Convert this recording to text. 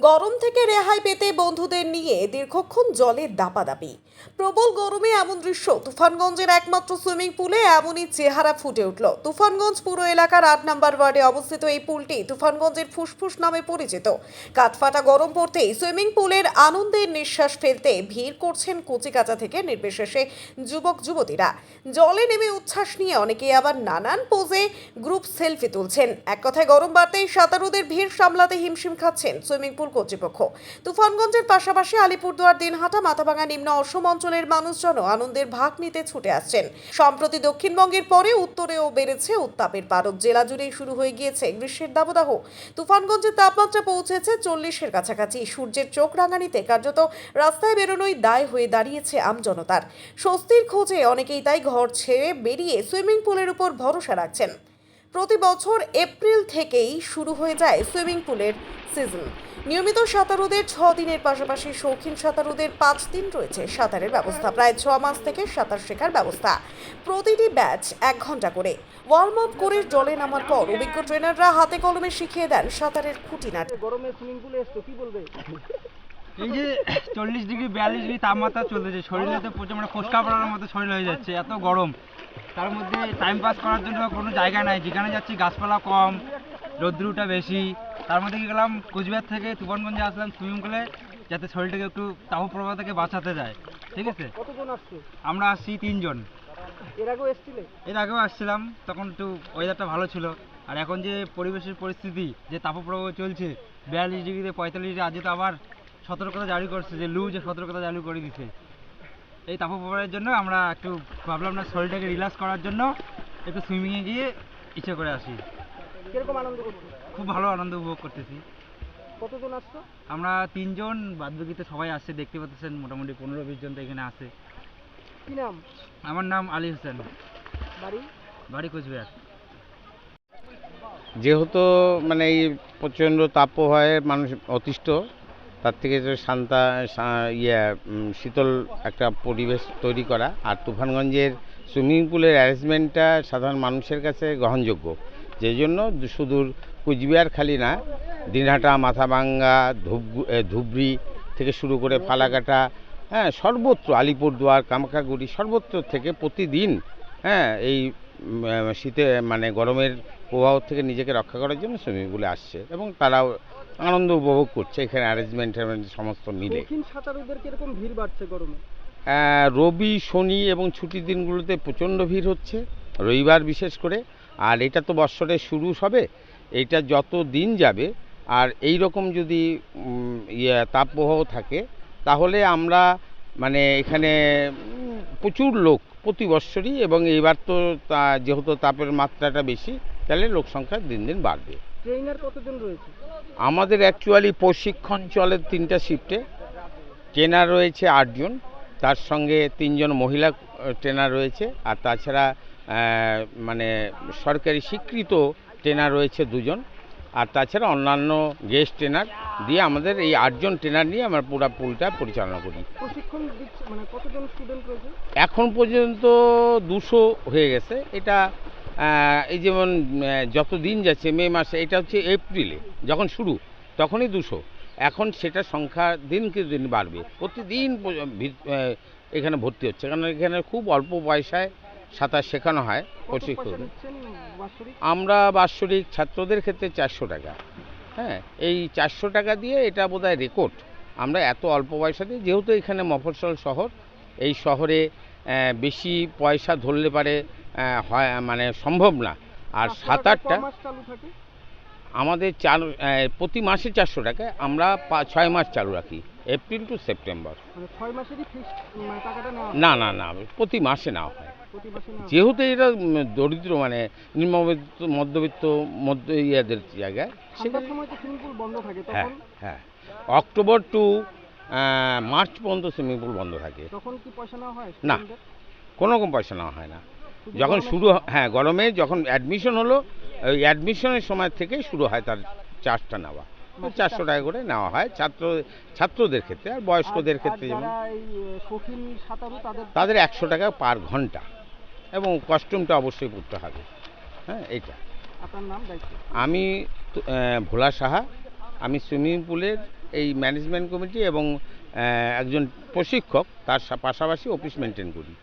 গরম থেকে রেহাই পেতে বন্ধুদের নিয়ে দীর্ঘক্ষণ জলে দাপাদাপি। প্রবল গরমে এমন দৃশ্য তুফানগঞ্জের একমাত্র সুইমিং পুলে এমনই চেহারা ফুটে উঠল। তুফানগঞ্জ পুর এলাকার ৮ নম্বর ওয়ার্ডে অবস্থিত এই পুলটি তুফানগঞ্জের ফুসফুস নামে পরিচিত। কাঠফাটা গরম পড়তেই সুইমিং পুলের আনন্দের নিঃশ্বাস ফেলতে ভিড় করছেন কচিকাঁচা থেকে নির্বিশেষে যুবক যুবতীরা। জলে নেমে উচ্ছ্বাস নিয়ে অনেকেই আবার নানান পোজে গ্রুপ সেলফি তুলছেন। এক কথায় গরম বাড়তেই সাঁতারুদের ভিড় সামলাতে হিমশিম খাচ্ছেন সুইমিং পুল কর্তৃপক্ষ। তুফানগঞ্জের পাশাপাশি আলিপুরদুয়ার, দিনহাটা, মাথাভাঙা নিম্ন অসম অঞ্চলের মানুষজনও আনন্দের ভাগ নিতে ছুটে আসছেন। সম্প্রতি দক্ষিণবঙ্গের পরে উত্তরেও বেড়েছে উত্তাপের পারদ। জেলা জুড়েই শুরু হয়ে গিয়েছে গ্রীষ্মের দাবদাহ। তুফানগঞ্জের তাপমাত্রা পৌঁছেছে 40-এর কাছাকাছি। সূর্যের চোখ রাঙানিতে কার্যত রাস্তায় বেরোনোই দায় হয়ে দাঁড়িয়েছে আমজনতার। স্বস্তির খোঁজে অনেকেই তাই ঘর ছেড়ে বেরিয়ে সুইমিং পুলের উপর ভরসা রাখছেন। প্রতি বছর এপ্রিল থেকেই শুরু হয়ে যায় সুইমিং পুলের সিজন। নিয়মিত সাঁতারুদের 6 দিনের পাশাপাশি শৌখিন সাঁতারুদের 5 দিন রয়েছে সাঁতারের ব্যবস্থা। প্রায় 6 মাস থেকে সাঁতার শেখার ব্যবস্থা। প্রতিটি ব্যাচ 1 ঘন্টা করে ওয়ার্ম আপ করে জলে নামার পর অভিজ্ঞ ট্রেনাররা হাতে কলমে শিখিয়ে দেন সাঁতারের খুঁটিনাটি। গরমে সুইমিং পুলে এসছো, কি বলবে? এই যে 40 ডিগ্রি 42 ডিগ্রি তাপমাত্রা চলতেছে, শরীরে তো প্রচুর মানে ফোসকা পড়ার মতো শরীর হয়ে যাচ্ছে, এত গরম। তার মধ্যে টাইম পাস করার জন্য কোনো জায়গা নাই, যেখানে যাচ্ছি গাছপালা কম, রৌদ্রটা বেশি। তার মধ্যে কি গেলাম, কোচবিহার থেকে তুফানগঞ্জে আসলাম সুইমিং পুলে, যাতে শরীরটাকে একটু তাপপ্রবাহ থেকে বাঁচাতে যায়। ঠিক আছে, কতজন আসছে? আমরা আসছি 3 জন। এর আগেও এসছিলে? এর আগেও আসছিলাম, তখন একটু ওয়েদারটা ভালো ছিল। আর এখন যে পরিবেশের পরিস্থিতি, যে তাপপ্রবাহ চলছে 42 ডিগ্রিতে 45 ডিগ্রি, আজকে তো আবার সতর্কতা জারি করছে, যে লু যে সতর্কতা জারি করে দিছে। এই তাপপ্রবাহের জন্য আমরা একটু ভাবলাম না, শরীরটাকে রিল্যাক্স করার জন্য একটু সুইমিংয়ে গিয়ে ইচ্ছে করে আসি। কিরকম আনন্দ করছো? খুব ভালো আনন্দ উপভোগ করতেছি। কতজন আসছো? আমরা 3 জন, বাদবাকিতে সবাই আসছে, দেখতে পাচ্ছেন মোটামুটি 15-20 জন তো এখানে আছে। কি নাম? আমার নাম আলী হোসেন, বাড়ি? বাড়ি কোচবিহার। যেহেতু মানে এই প্রচণ্ড তাপপ্রবাহে মানুষ অতিষ্ঠ, তার থেকে যে শীতল একটা পরিবেশ তৈরি করা। আর তুফানগঞ্জের সুইমিং পুলের অ্যারেঞ্জমেন্টটা সাধারণ মানুষের কাছে গ্রহণযোগ্য, যেই জন্য সুদূর কুচবিহার খালি না, দিনহাটা, মাথাভাঙ্গা, ধুবড়ি থেকে শুরু করে ফালাকাটা, হ্যাঁ, সর্বত্র, আলিপুরদুয়ার, কামাখ্যাগুড়ি, সর্বত্র থেকে প্রতিদিন, হ্যাঁ, এই শীতে মানে গরমের প্রভাব থেকে নিজেকে রক্ষা করার জন্য সুইমিং পুলে আসছে এবং তারাও আনন্দ উপভোগ করছে এখানে অ্যারেঞ্জমেন্ট সমস্ত মিলে। দক্ষিণ সাঁতারুদের কিরকম ভিড় বাড়ছে গরমে? রবি, শনি এবং ছুটির দিনগুলোতে প্রচণ্ড ভিড় হচ্ছে, রবিবার বিশেষ করে। আর এটা তো বৎসরের শুরু হবে, এইটা যত দিন যাবে আর এই রকম যদি তাপপ্রবাহ থাকে, তাহলে আমরা মানে এখানে প্রচুর লোক প্রতি বৎসরই, এবং এইবার তো যেহেতু তাপের মাত্রাটা বেশি, তাহলে লোক সংখ্যা দিন দিন বাড়বে। ট্রেনার কতজন রয়েছে? আমাদের অ্যাকচুয়ালি প্রশিক্ষণ চলে 3টা শিফটে। ট্রেনার রয়েছে 8 জন, তার সঙ্গে 3 জন মহিলা ট্রেনার রয়েছে। আর তাছাড়া মানে সরকারি স্বীকৃত ট্রেনার রয়েছে 2 জন। আর তাছাড়া অন্যান্য গেস্ট ট্রেনার দিয়ে আমাদের এই 8 জন ট্রেনার নিয়ে আমরা পুরো পুলটা পরিচালনা করি। প্রশিক্ষণ দিচ্ছে মানে কতজন স্টুডেন্ট রয়েছে? এখন পর্যন্ত 200 হয়ে গেছে। এটা এই যেমন যত দিন যাচ্ছে, মে মাসে, এটা হচ্ছে এপ্রিলে যখন শুরু, তখনই 200। এখন সেটা সংখ্যা দিনকে দিন বাড়বে, প্রতিদিন এখানে ভর্তি হচ্ছে, কারণ এখানে খুব অল্প পয়সায় সাঁতার শেখানো হয়। প্রশিক্ষণ আমরা বাৎসরিক ছাত্রদের ক্ষেত্রে 400 টাকা। হ্যাঁ, এই 400 টাকা দিয়ে এটা বোধহয় রেকর্ড। আমরা এত অল্প পয়সা দিয়ে, যেহেতু এখানে মফস্বল শহর, এই শহরে বেশি পয়সা ধরলে পারে হয় মানে সম্ভব না। আর সাঁতারটা আমাদের প্রতি মাসে 400 টাকা, আমরা 6 মাস চালু রাখি, এপ্রিল টু সেপ্টেম্বর। না না না, প্রতি মাসে নেওয়া হয়। যেহেতু এটা দরিদ্র মানে নিম্নবিত্ত, মধ্যবিত্ত, ইয়াদের জায়গায়, হ্যাঁ হ্যাঁ, অক্টোবর টু মার্চ পর্যন্ত সুইমিং পুল বন্ধ থাকে। না, কোনো রকম পয়সা নেওয়া হয় না। যখন শুরু, হ্যাঁ, গরমে যখন অ্যাডমিশন হলো, ওই অ্যাডমিশনের সময় থেকেই শুরু হয় তার চার্জটা নেওয়া। 400 টাকা করে নেওয়া হয় ছাত্রদের ক্ষেত্রে। আর বয়স্কদের ক্ষেত্রে যেমন তাদের 100 টাকা পার ঘন্টা, এবং কস্টিউমটা অবশ্যই পরতে হবে। হ্যাঁ, এইটা। আপনার নাম, দায়িত্ব? আমি ভোলা সাহা। আমি সুইমিং পুলের এই ম্যানেজমেন্ট কমিটি এবং একজন প্রশিক্ষক তার পাশাপাশি অফিস মেনটেন করি।